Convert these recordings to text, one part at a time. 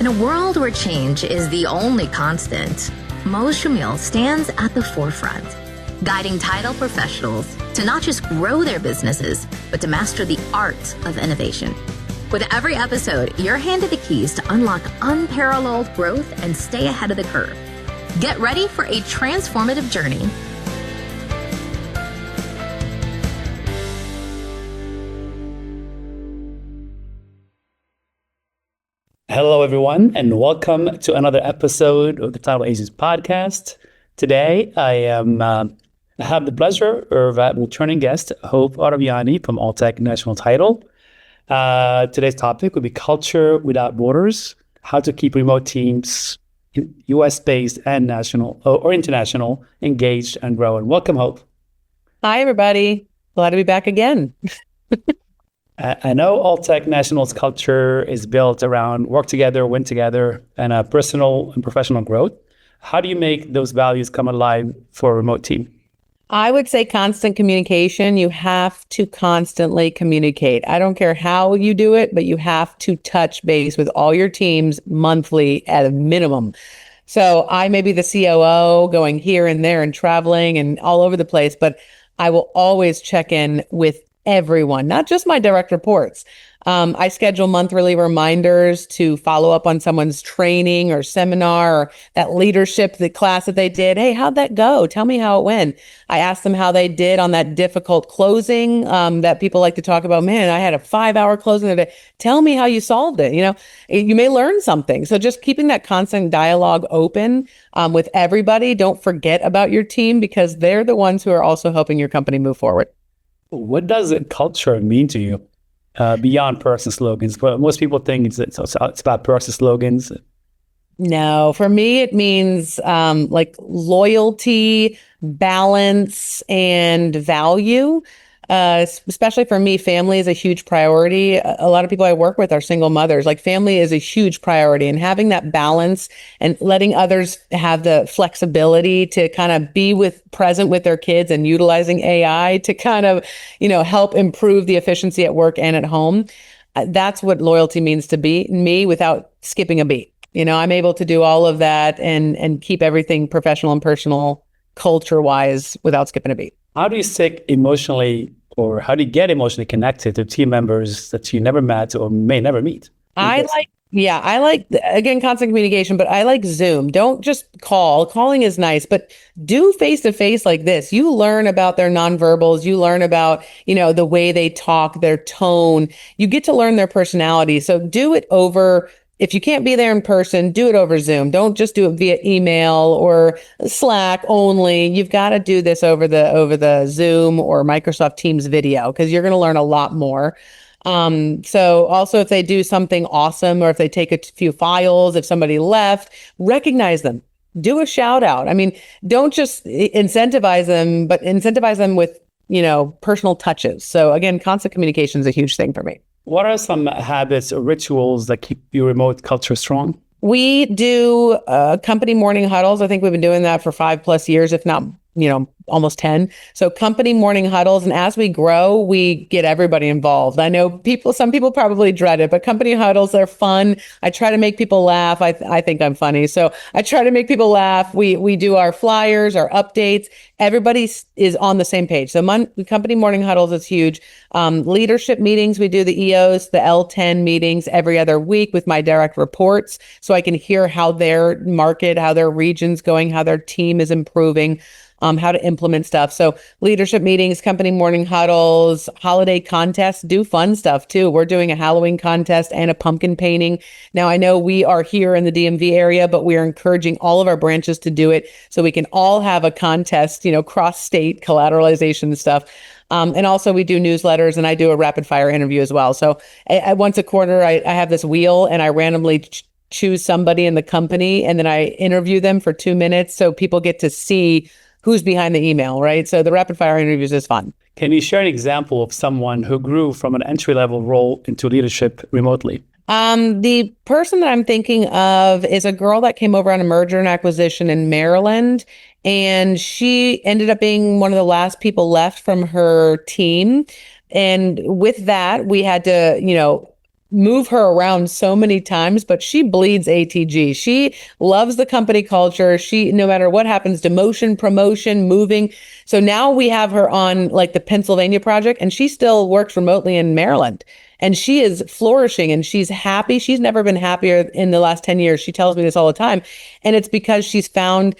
In a world where change is the only constant, Mo Shamil stands at the forefront, guiding title professionals to not just grow their businesses, but to master the art of innovation. With every episode, you're handed the keys to unlock unparalleled growth and stay ahead of the curve. Get ready for a transformative journey. Hello, everyone, and welcome to another episode of the Title Agents podcast. Today, I have the pleasure of returning guest, Hope Ottoviani from Alltech National Title. Today's topic will be culture without borders, how to keep remote teams, US-based and national or international, engaged and growing. Welcome, Hope. Hi, everybody. Glad to be back again. I know Alltech National's culture is built around work together, win together, and personal and professional growth. How do you make those values come alive for a remote team? I would say constant communication. You have to constantly communicate. I don't care how you do it, but you have to touch base with all your teams monthly at a minimum. So I may be the COO going here and there and traveling and all over the place, but I will always check in with everyone, not just my direct reports. I schedule monthly reminders to follow up on someone's training or seminar or that leadership, the class that they did. Hey, how'd that go? Tell me how it went. I asked them how they did on that difficult closing that people like to talk about. Man, I had a 5-hour closing today. Tell me how you solved it. You know, you may learn something. So just keeping that constant dialogue open with everybody. Don't forget about your team because they're the ones who are also helping your company move forward. What does culture mean to you beyond person slogans? But most people think it's about person slogans. No, for me, it means like loyalty, balance, and value. Especially for me, family is a huge priority. A lot of people I work with are single mothers. Like family is a huge priority, and having that balance and letting others have the flexibility to kind of be present with their kids and utilizing AI to kind of, help improve the efficiency at work and at home. That's what loyalty means to me without skipping a beat. I'm able to do all of that and keep everything professional and personal culture wise without skipping a beat. How do you stick emotionally, or how do you get emotionally connected to team members that you never met or may never meet? I like, again, constant communication, but I like Zoom. Don't just call. Calling is nice, but do face-to-face like this. You learn about their nonverbals. You learn about, the way they talk, their tone. You get to learn their personality. So do it over. If you can't be there in person, do it over Zoom. Don't just do it via email or Slack only. You've got to do this over the Zoom or Microsoft Teams video because you're going to learn a lot more. So also if they do something awesome or if they take a few files, if somebody left, recognize them. Do a shout out. I mean, don't just incentivize them, but incentivize them with, personal touches. So again, constant communication is a huge thing for me. What are some habits or rituals that keep your remote culture strong? We do company morning huddles. I think we've been doing that for 5+ years, if not, almost 10. So company morning huddles. And as we grow, we get everybody involved. I know some people probably dread it, but company huddles, they're fun. I try to make people laugh. I think I'm funny. So I try to make people laugh. We do our flyers, our updates. Everybody is on the same page. So company morning huddles is huge. Leadership meetings, we do the EOS, the L10 meetings every other week with my direct reports. So I can hear how their market, how their region's going, how their team is improving. How to implement stuff. So leadership meetings, company morning huddles, holiday contests, do fun stuff too. We're doing a Halloween contest and a pumpkin painting. Now I know we are here in the DMV area, but we are encouraging all of our branches to do it so we can all have a contest, cross-state collateralization stuff. And also we do newsletters and I do a rapid fire interview as well. So once a quarter, I have this wheel and I randomly choose somebody in the company and then I interview them for 2 minutes so people get to see who's behind the email, right? So the rapid fire interviews is fun. Can you share an example of someone who grew from an entry-level role into leadership remotely? The person that I'm thinking of is a girl that came over on a merger and acquisition in Maryland, and she ended up being one of the last people left from her team. And with that, we had to, move her around so many times, but she bleeds ATG. She loves the company culture. She, no matter what happens, demotion, promotion, moving. So now we have her on like the Pennsylvania project, and she still works remotely in Maryland. And she is flourishing and she's happy. She's never been happier in the last 10 years. She tells me this all the time. And it's because she's found,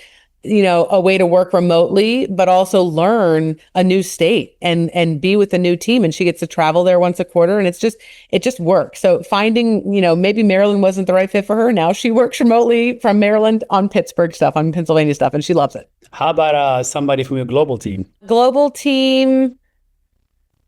a way to work remotely, but also learn a new state and be with a new team. And she gets to travel there once a quarter, and it just works. So finding, maybe Maryland wasn't the right fit for her. Now she works remotely from Maryland on Pittsburgh stuff, on Pennsylvania stuff, and she loves it. How about somebody from your global team? Global team,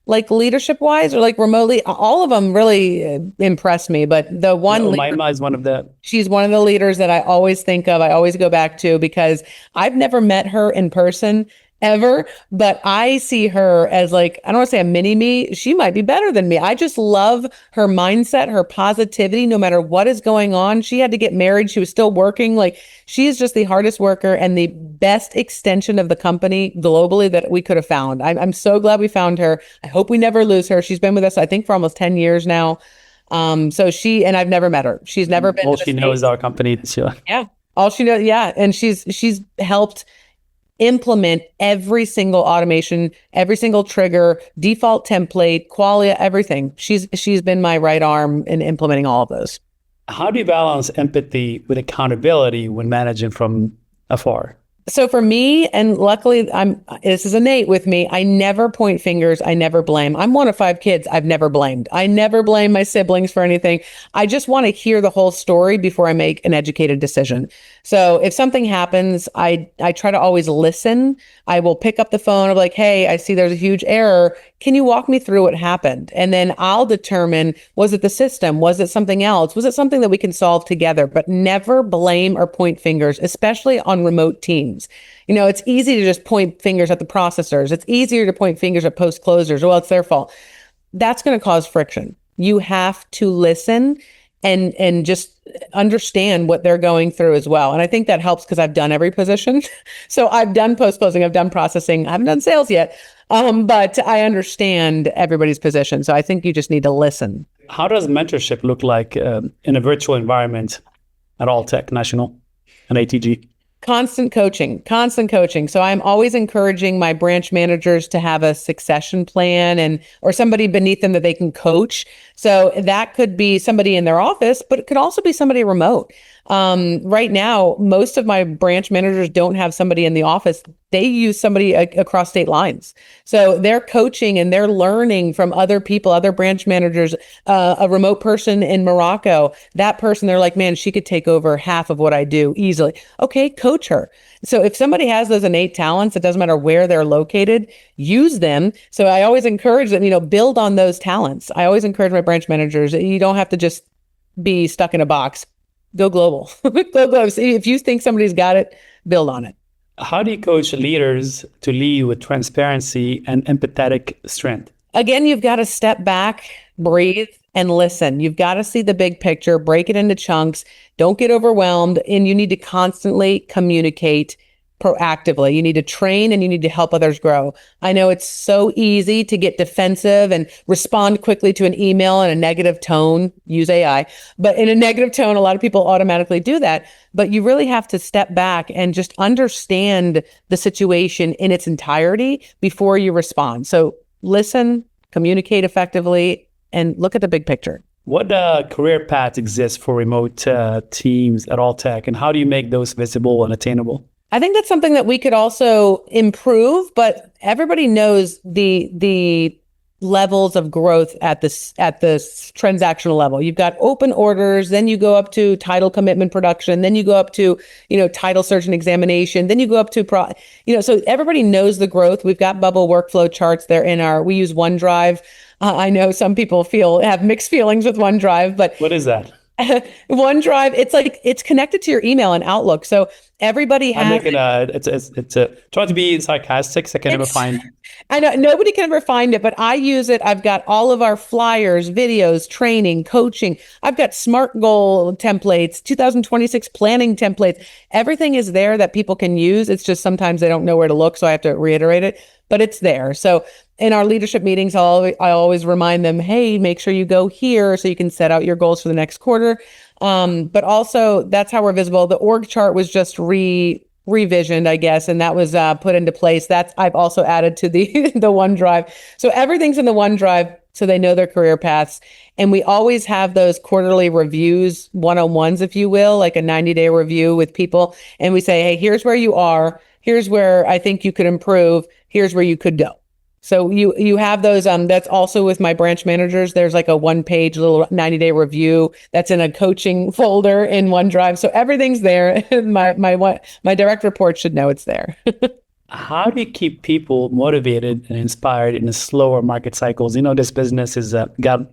like leadership wise or like remotely, all of them really impressed me. But the one, Umaima is one of the. She's one of the leaders that I always think of. I always go back to because I've never met her in person ever, but I see her as like, I don't want to say a mini me. She might be better than me. I just love her mindset, her positivity, no matter what is going on. She had to get married. She was still working. Like, she is just the hardest worker and the best extension of the company globally that we could have found. I'm so glad we found her. I hope we never lose her. She's been with us, I think, for almost 10 years now. So I've never met her. She's never been. All she knows is our company. Yeah. All she knows. Yeah. And she's helped implement every single automation, every single trigger, default template, qualia, everything. She's been my right arm in implementing all of those. How do you balance empathy with accountability when managing from afar? So for me, and luckily this is innate with me, I never point fingers. I never blame. I'm one of 5 kids. I've never blamed. I never blame my siblings for anything. I just want to hear the whole story before I make an educated decision. So if something happens, I try to always listen. I will pick up the phone. I'm like, hey, I see there's a huge error. Can you walk me through what happened? And then I'll determine, was it the system? Was it something else? Was it something that we can solve together? But never blame or point fingers, especially on remote teams. It's easy to just point fingers at the processors. It's easier to point fingers at post closers. Well, it's their fault. That's going to cause friction. You have to listen and just understand what they're going through as well. And I think that helps because I've done every position. So I've done post-closing, I've done processing, I haven't done sales yet, but I understand everybody's position. So I think you just need to listen. How does mentorship look like in a virtual environment at Alltech National and ATG? Constant coaching. So I'm always encouraging my branch managers to have a succession plan or somebody beneath them that they can coach. So that could be somebody in their office, but it could also be somebody remote. Right now, most of my branch managers don't have somebody in the office. They use somebody across state lines. So they're coaching and they're learning from other people, other branch managers, a remote person in Morocco. That person, they're like, man, she could take over half of what I do easily. Okay, coach her. So if somebody has those innate talents, it doesn't matter where they're located, use them. So I always encourage them, build on those talents. I always encourage my branch managers, you don't have to just be stuck in a box. Go global. Go global. So if you think somebody's got it, build on it. How do you coach leaders to lead with transparency and empathetic strength? Again, you've got to step back, breathe, and listen. You've got to see the big picture, break it into chunks. Don't get overwhelmed. And you need to constantly communicate proactively. You need to train and you need to help others grow. I know it's so easy to get defensive and respond quickly to an email in a negative tone, use AI, but in a negative tone, a lot of people automatically do that. But you really have to step back and just understand the situation in its entirety before you respond. So listen, communicate effectively, and look at the big picture. What career paths exist for remote teams at Alltech, and how do you make those visible and attainable? I think that's something that we could also improve, but everybody knows the levels of growth at this transactional level. You've got open orders, then you go up to title commitment production, then you go up to, title search and examination, then you go up to so everybody knows the growth. We've got bubble workflow charts there we use OneDrive. I know some people have mixed feelings with OneDrive, but what is that? OneDrive, it's connected to your email and Outlook. So everybody has. I'm making it's trying to be sarcastic, so I can never find. I know nobody can ever find it, but I use it. I've got all of our flyers, videos, training, coaching. I've got SMART goal templates, 2026 planning templates. Everything is there that people can use. It's just sometimes they don't know where to look, so I have to reiterate it, but it's there. So in our leadership meetings, I always remind them, hey, make sure you go here so you can set out your goals for the next quarter. But also that's how we're visible. The org chart was just revisioned, I guess, and that was put into place. That's I've also added to the the OneDrive. So everything's in the OneDrive so they know their career paths. And we always have those quarterly reviews, one-on-ones, if you will, like a 90-day review with people. And we say, hey, here's where you are. Here's where I think you could improve. Here's where you could go. So you have those. That's also with my branch managers. There's like a 1-page little 90-day review that's in a coaching folder in OneDrive. So everything's there. My direct report should know it's there. How do you keep people motivated and inspired in the slower market cycles? This business is God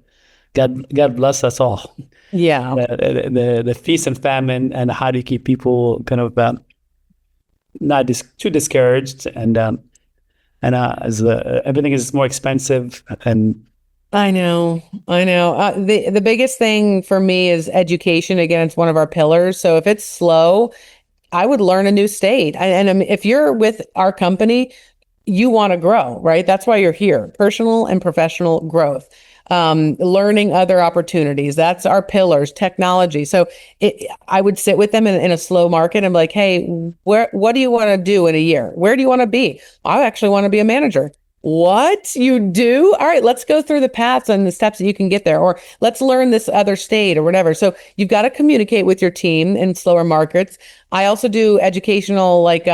bless us all. Yeah. The feast and famine, and how do you keep people kind of not too discouraged and as everything is more expensive, and I know. The biggest thing for me is education. Again, it's one of our pillars. So if it's slow, I would learn a new state. If you're with our company, you want to grow, right? That's why you're here. Personal and professional growth. Learning other opportunities. That's our pillars, technology. So I would sit with them in a slow market and be like, hey, what do you want to do in a year? Where do you want to be? I actually want to be a manager. What you do? All right, let's go through the paths and the steps that you can get there, or let's learn this other state or whatever. So you've got to communicate with your team in slower markets. I also do educational, like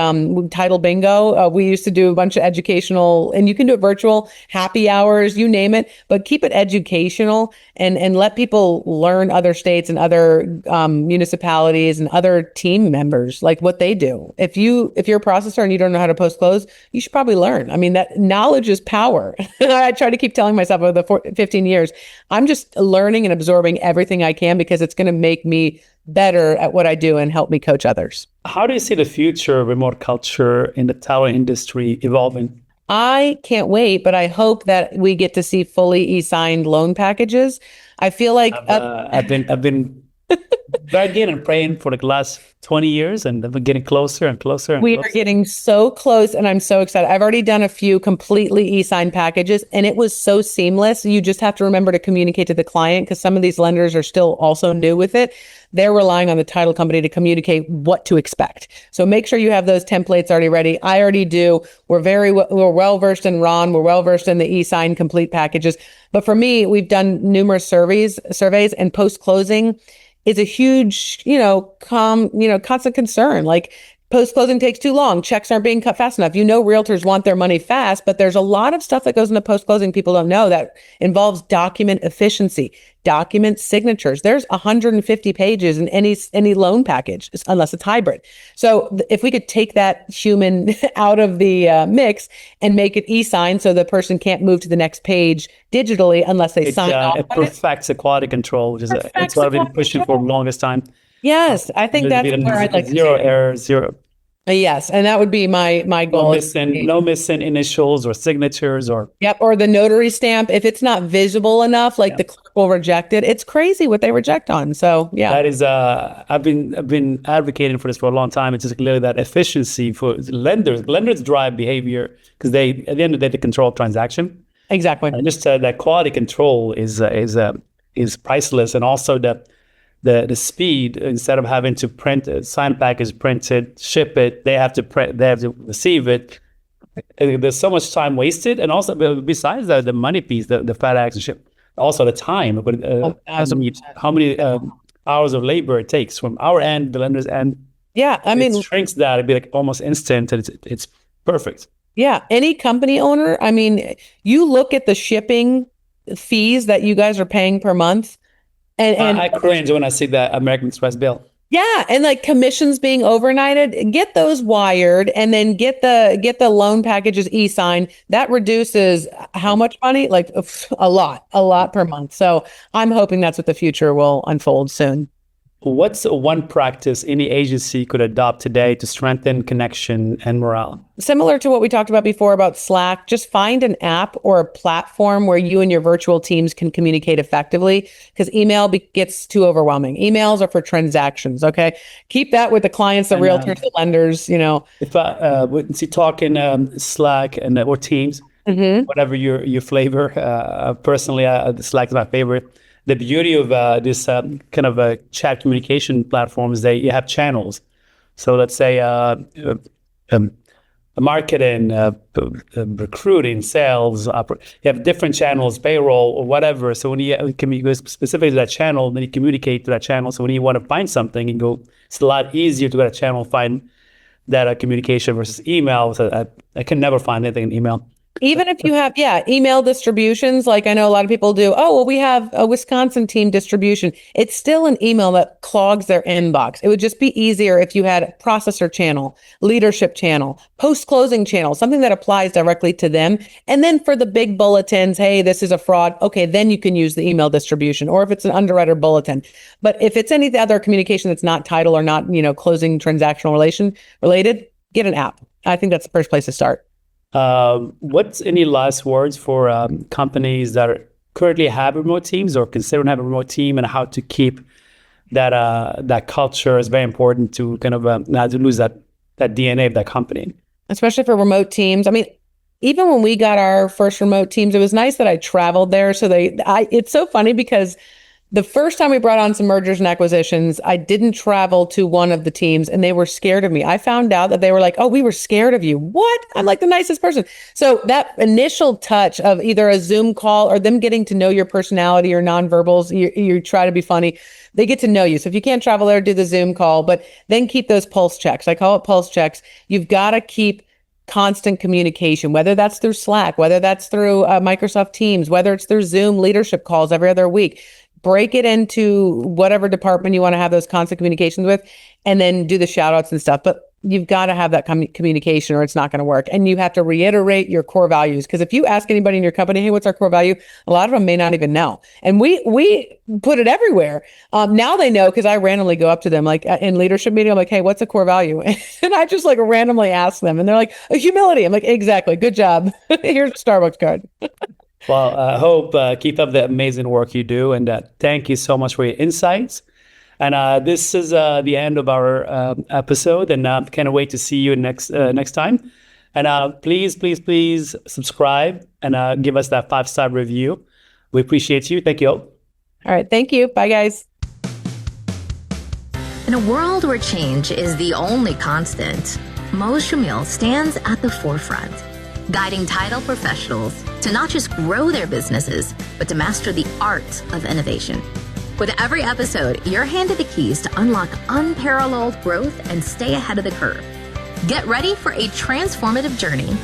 title bingo. We used to do a bunch of educational, and you can do it virtual, happy hours, you name it, but keep it educational and let people learn other states and other municipalities and other team members, like what they do. If you're a processor and you don't know how to post close, you should probably learn. I mean, that knowledge is power. I try to keep telling myself over the 15 years, I'm just learning and absorbing everything I can because it's going to make me better at what I do and help me coach others. How do you see the future of remote culture in the tower industry evolving? I can't wait, but I hope that we get to see fully e-signed loan packages. I feel like I've been begging and praying for the last 20 years, and we're getting closer and closer and we closer. are getting so close, and I'm so excited. I've already done a few completely e-signed packages, and it was so seamless. You just have to remember to communicate to the client because some of these lenders are still also new with it. They're relying on the title company to communicate what to expect. So make sure you have those templates already ready. I already do. We're well-versed in RON. We're well-versed in the e-sign complete packages. But for me, we've done numerous surveys, and post-closing is a huge, constant concern. Like post-closing takes too long. Checks aren't being cut fast enough. Realtors want their money fast, but there's a lot of stuff that goes into post-closing people don't know that involves document efficiency, document signatures. There's 150 pages in any loan package, unless it's hybrid. So if we could take that human out of the mix and make it e-signed so the person can't move to the next page digitally unless they sign off. It perfects the quality control, which is it's what I've been pushing for the longest time. Yes, I think that's where I'd like zero error, zero. Yes, and that would be my goal. No missing initials or signatures or. Yep, or the notary stamp. If it's not visible enough, the clerk will reject it. It's crazy what they reject on. So yeah, that is. I've been advocating for this for a long time. It's just clearly that efficiency for lenders. Lenders drive behavior because they, at the end of the day, they control transaction. Exactly. And just that quality control is priceless, and also the speed. Instead of having to print a sign package, print it, ship it, they have to receive it. There's so much time wasted, and also besides that, the money piece, the FedEx and ship, also the time. But how many hours of labor it takes from our end, the lender's end. Yeah, I mean, it shrinks that. It'd be like almost instant, and it's perfect. Yeah, any company owner. I mean, you look at the shipping fees that you guys are paying per month. And I cringe when I see that American Express bill. Yeah, and like commissions being overnighted, get those wired, and then get the loan packages e-signed. That reduces how much money? Like a lot per month. So I'm hoping that's what the future will unfold soon. what's one practice any agency could adopt today to strengthen connection and morale? Similar to what we talked about before about Slack, just find an app or a platform where you and your virtual teams can communicate effectively, because email gets too overwhelming. Emails are for transactions, okay? Keep that with the clients, the realtors, the lenders, If I would talk in Slack and or Teams, whatever your flavor. Personally, Slack is my favorite. The beauty of this kind of a chat communication platform is that you have channels. So let's say marketing, recruiting, sales, you have different channels, payroll or whatever. So when you go specifically to that channel, then you communicate to that channel. So when you want to find something, it's a lot easier to go to that channel, find that communication versus email. So I can never find anything in email. Even if you have, email distributions, like I know a lot of people do, we have a Wisconsin team distribution. It's still an email that clogs their inbox. It would just be easier if you had a processor channel, leadership channel, post-closing channel, something that applies directly to them. And then for the big bulletins, hey, this is a fraud. Okay, then you can use the email distribution, or if it's an underwriter bulletin. But if it's any other communication that's not title or not, closing transactional related, get an app. I think that's the first place to start. What's any last words for companies that currently have remote teams or considering having a remote team, and how to keep that culture is very important to kind of not to lose that DNA of that company, especially for remote teams. I mean, even when we got our first remote teams, it was nice that I traveled there. So it's so funny because the first time we brought on some mergers and acquisitions, I didn't travel to one of the teams and they were scared of me. I found out that they were like, oh, we were scared of you. What? I'm like the nicest person. So that initial touch of either a Zoom call or them getting to know your personality or nonverbals, you try to be funny, they get to know you. So if you can't travel there, do the Zoom call, but then keep those pulse checks. I call it pulse checks. You've got to keep constant communication, whether that's through Slack, whether that's through Microsoft Teams, whether it's through Zoom leadership calls every other week. Break it into whatever department you want to have those constant communications with, and then do the shout outs and stuff. But you've got to have that communication or it's not going to work. And you have to reiterate your core values. Because if you ask anybody in your company, hey, what's our core value? A lot of them may not even know. And we put it everywhere. Now they know, because I randomly go up to them, like in leadership meeting, I'm like, hey, what's a core value? And I just like randomly ask them. And they're like, humility. I'm like, exactly. Good job. Here's a Starbucks card. Well, I hope keep up the amazing work you do, and thank you so much for your insights. And this is the end of our episode, and can't wait to see you next time. And please subscribe and give us that 5-star review. We appreciate you. Thank you. All right, thank you. Bye, guys. In a world where change is the only constant, Mohs Shamil stands at the forefront, guiding title professionals to not just grow their businesses, but to master the art of innovation. With every episode, you're handed the keys to unlock unparalleled growth and stay ahead of the curve. Get ready for a transformative journey